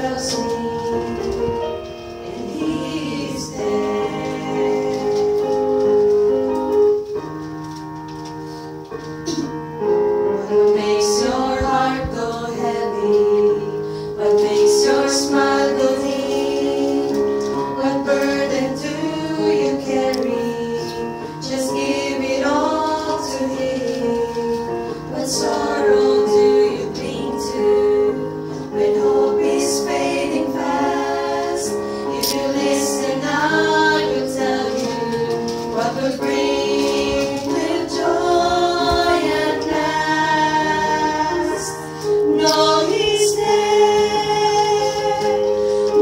loves me, and He is there. What makes your heart go heavy? What makes your smile go deep? What burden do you carry? Just give it all to Him. What sorrow do you cling to when hope is fading fast? If you listen, I will tell you what will bring with joy at last. Know He's there.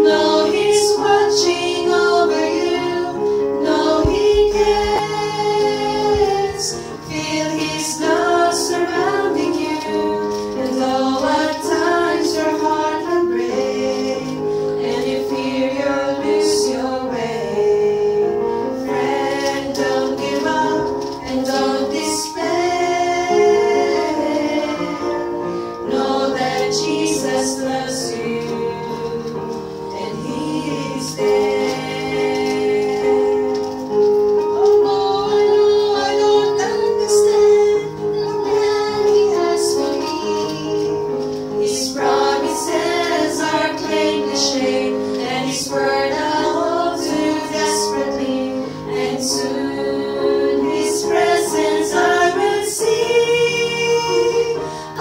Know He's watching over you. Know He cares. Feel His love surrounding you. And though at times your heart will break, and you fear you'll lose your way, friend, don't give up and don't despair. Know that Jesus loves you, and He is there. Oh, I don't understand the plan He has for me. His promises are plain cliche, and His word I hold to desperately. And soon His presence I will see. I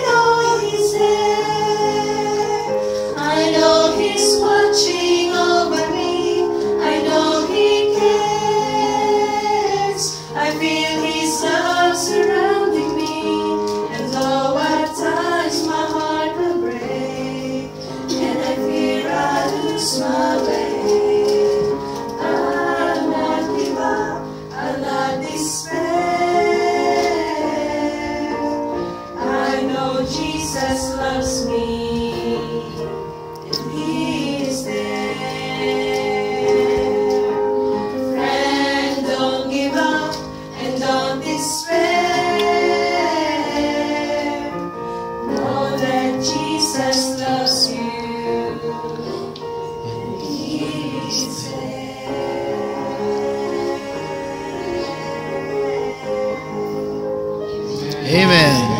know He's there. I know He's watching over me. I know He cares. I feel His love surrounding me. And though at times my heart will break, and I fear I lose my way, I'll not give up, I'll not despair. I know Jesus loves me, and He is there. Friend, don't give up and don't despair. Know that Jesus loves you, and He is there. Amen.